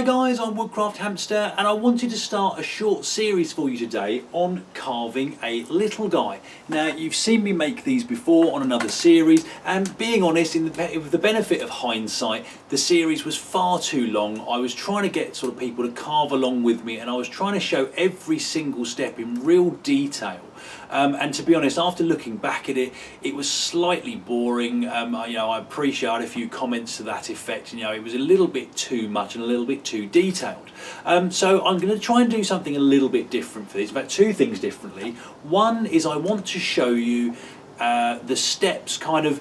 guys, I'm Woodcraft Hamster and I wanted to start a short series for you today on carving a little guy. Now you've seen me make these before on another series, and being honest, with the benefit of hindsight, the series was far too long. I was trying to get sort of people to carve along with me, and I was trying to show every single step in real detail. And to be honest, after looking back at it, it was slightly boring. I appreciate a few comments to that effect. It was a little bit too much and a little bit too detailed. So I'm going to try and do something a little bit different for this. About two things differently. One is I want to show you the steps, kind of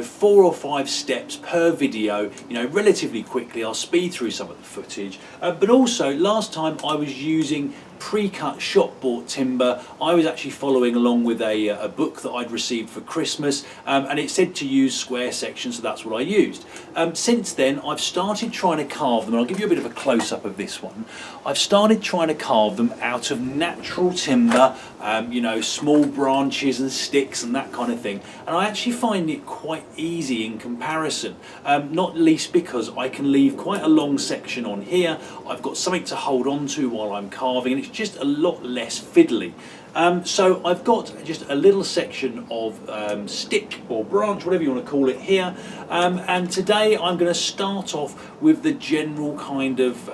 4 or 5 steps per video, relatively quickly. I'll speed through some of the footage, but also last time I was using pre-cut shop bought timber. I was actually following along with a book that I'd received for Christmas, and it said to use square sections, so that's what I used. Since then I've started trying to carve them, and I'll give you a bit of a close-up of this one. I've started trying to carve them out of natural timber, small branches and sticks and that kind of thing, and I actually find it quite easy in comparison, not least because I can leave quite a long section on here. I've got something to hold on to while I'm carving, and it's just a lot less fiddly. So I've got just a little section of stick or branch, whatever you want to call it here, and today I'm going to start off with the general kind of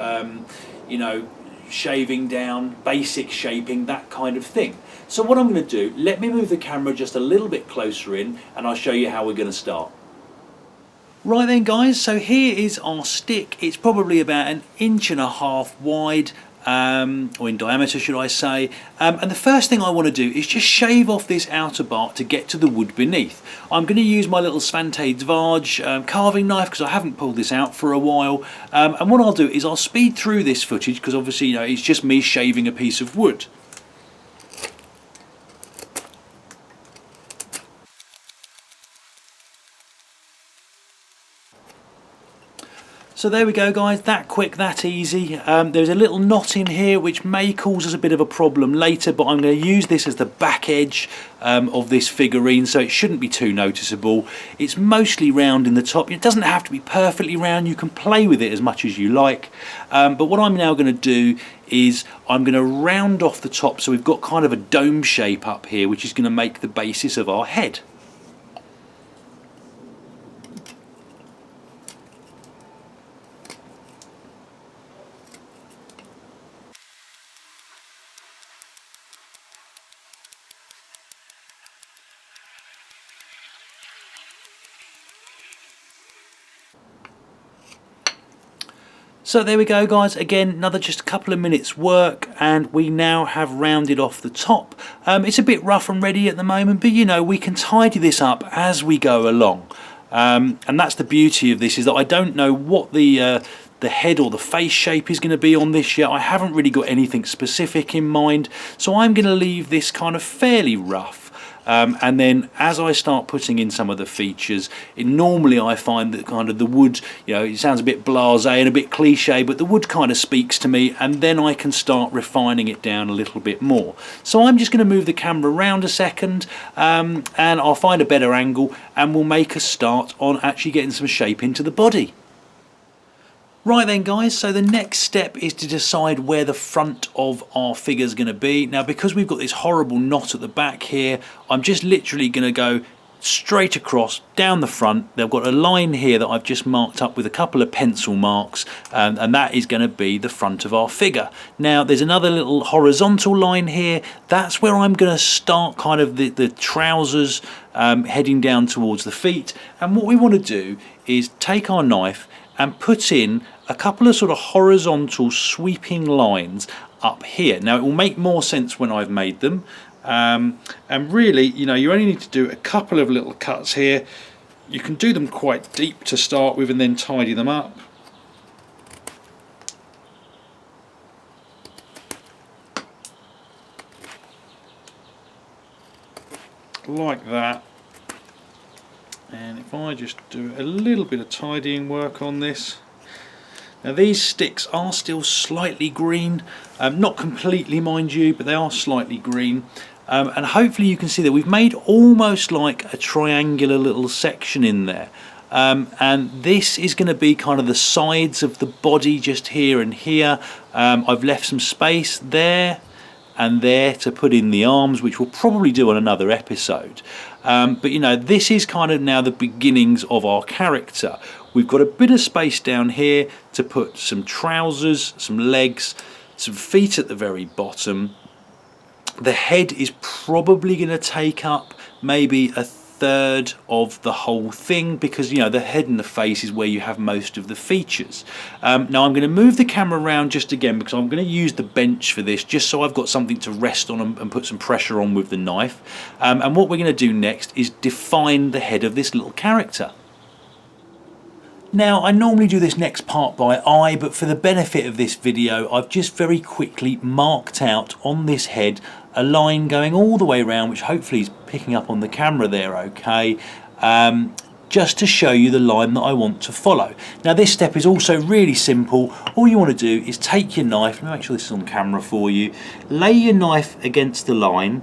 shaving down, basic shaping, that kind of thing. So what I'm going to do, let me move the camera just a little bit closer in and I'll show you how we're going to start. Right then guys, so here is our stick. It's probably about 1.5 inches wide, or in diameter should I say, and the first thing I want to do is just shave off this outer bark to get to the wood beneath. I'm going to use my little Svante Dvaj carving knife because I haven't pulled this out for a while, and what I'll do is I'll speed through this footage because obviously it's just me shaving a piece of wood. So there we go guys, that quick, that easy. There's a little knot in here which may cause us a bit of a problem later, but I'm going to use this as the back edge of this figurine, so it shouldn't be too noticeable. It's mostly round in the top. It doesn't have to be perfectly round, you can play with it as much as you like. But what I'm now going to do is I'm going to round off the top so we've got kind of a dome shape up here, which is going to make the basis of our head. So there we go guys, again another just a couple of minutes work and we now have rounded off the top. It's a bit rough and ready at the moment, but we can tidy this up as we go along. And that's the beauty of this, is that I don't know what the head or the face shape is going to be on this yet. I haven't really got anything specific in mind, so I'm going to leave this kind of fairly rough. And then as I start putting in some of the features, normally I find that kind of the wood, it sounds a bit blasé and a bit cliche, but the wood kind of speaks to me, and then I can start refining it down a little bit more. So I'm just going to move the camera around a second, and I'll find a better angle and we'll make a start on actually getting some shape into the body. Right then guys, so the next step is to decide where the front of our figure is going to be. Now because we've got this horrible knot at the back here, I'm just literally going to go straight across down the front. They've got a line here that I've just marked up with a couple of pencil marks, and that is going to be the front of our figure. Now there's another little horizontal line here. That's where I'm going to start kind of the trousers heading down towards the feet, and what we want to do is take our knife and put in a couple of sort of horizontal sweeping lines up here. Now it will make more sense when I've made them, and really you only need to do a couple of little cuts here. You can do them quite deep to start with and then tidy them up. Like that. And if I just do a little bit of tidying work on this. Now these sticks are still slightly green, not completely mind you, but they are slightly green. And hopefully you can see that we've made almost like a triangular little section in there. and this is going to be kind of the sides of the body, just here and here. I've left some space there and there to put in the arms, which we'll probably do on another episode. But you know, this is kind of now the beginnings of our character. We've got a bit of space down here to put some trousers, some legs, some feet at the very bottom. The head is probably going to take up maybe a third of the whole thing, because you know, the head and the face is where you have most of the features. Now I'm going to move the camera around just again, because I'm going to use the bench for this, just so I've got something to rest on and put some pressure on with the knife. And what we're going to do next is define the head of this little character. Now, I normally do this next part by eye, but for the benefit of this video, I've just very quickly marked out on this head a line going all the way around, which hopefully is picking up on the camera there okay, just to show you the line that I want to follow. Now, this step is also really simple. All you want to do is take your knife, let me make sure this is on camera for you, lay your knife against the line,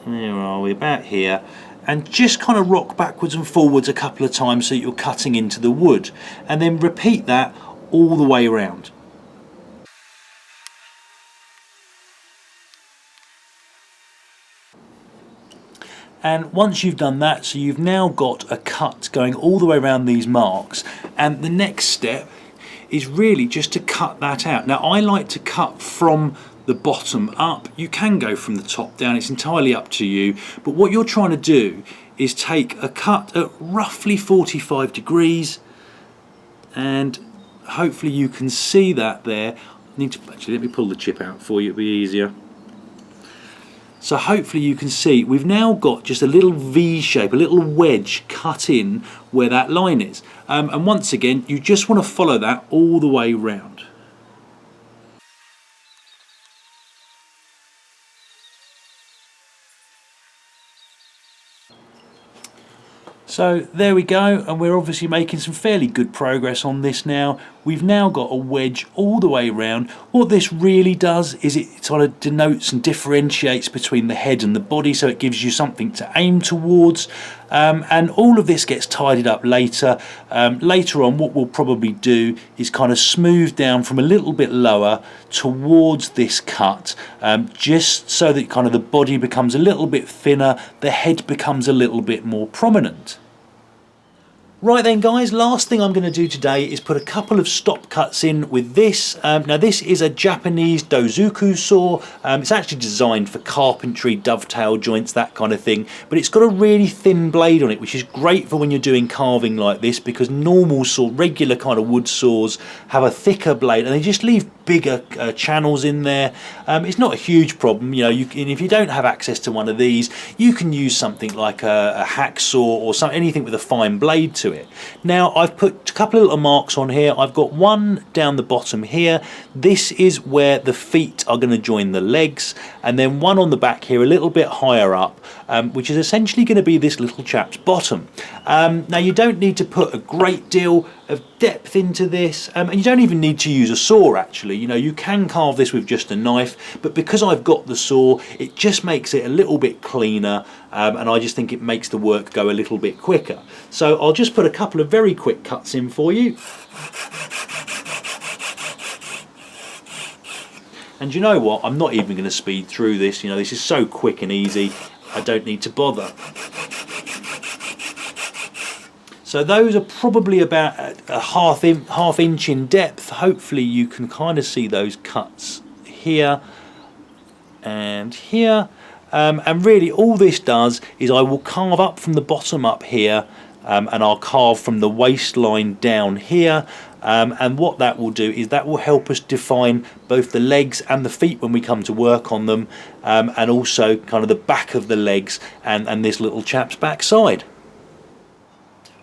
where are we, about here, and just kind of rock backwards and forwards a couple of times so you're cutting into the wood, and then repeat that all the way around. And once you've done that, so you've now got a cut going all the way around these marks, and the next step is really just to cut that out. Now, I like to cut from the bottom up. You can go from the top down, it's entirely up to you, but what you're trying to do is take a cut at roughly 45 degrees, and hopefully you can see that there. I need to actually, let me pull the chip out for you, it'll be easier. So hopefully you can see we've now got just a little V shape, a little wedge cut in where that line is, and once again you just want to follow that all the way round. So there we go, and we're obviously making some fairly good progress on this now. We've now got a wedge all the way around. What this really does is it sort of denotes and differentiates between the head and the body, so it gives you something to aim towards. And all of this gets tidied up later. Later on, what we'll probably do is kind of smooth down from a little bit lower towards this cut, just so that kind of the body becomes a little bit thinner, the head becomes a little bit more prominent. Right then guys, last thing I'm going to do today is put a couple of stop cuts in with this. Now this is a Japanese dozuku saw. It's actually designed for carpentry, dovetail joints, that kind of thing, but it's got a really thin blade on it, which is great for when you're doing carving like this, because normal saw, regular kind of wood saws have a thicker blade and they just leave bigger channels in there. It's not a huge problem, you know. If you don't have access to one of these, you can use something like a hacksaw or anything with a fine blade to it. Now I've put a couple of little marks on here. I've got one down the bottom here. This is where the feet are going to join the legs, and then one on the back here a little bit higher up, which is essentially going to be this little chap's bottom. Now you don't need to put a great deal of depth into this, and you don't even need to use a saw actually. You know, you can carve this with just a knife, but because I've got the saw, it just makes it a little bit cleaner, and I just think it makes the work go a little bit quicker. So I'll just put a couple of very quick cuts in for you. And you know what, I'm not even going to speed through this, you know, this is so quick and easy, I don't need to bother. So those are probably about a half inch in depth. Hopefully you can kind of see those cuts here and here. And really all this does is I will carve up from the bottom up here, and I'll carve from the waistline down here. And what that will do is that will help us define both the legs and the feet when we come to work on them, and also kind of the back of the legs and this little chap's backside.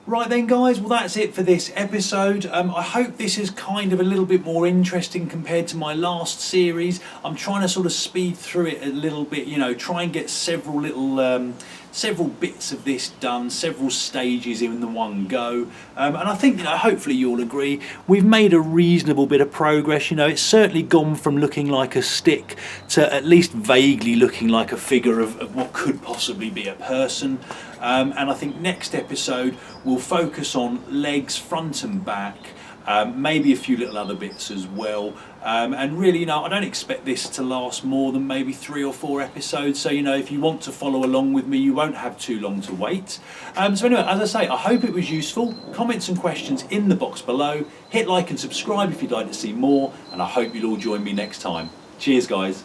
Right then guys, well that's it for this episode. I hope this is kind of a little bit more interesting compared to my last series. I'm trying to sort of speed through it a little bit, you know, try and get several little several bits of this done, several stages in the one go, and I think, you know, hopefully you'll agree we've made a reasonable bit of progress. You know, it's certainly gone from looking like a stick to at least vaguely looking like a figure of what could possibly be a person. and I think next episode we'll focus on legs, front and back, maybe a few little other bits as well. And really, I don't expect this to last more than maybe 3 or 4 episodes. So, if you want to follow along with me, you won't have too long to wait. So anyway, as I say, I hope it was useful. Comments and questions in the box below. Hit like and subscribe if you'd like to see more. And I hope you'll all join me next time. Cheers, guys.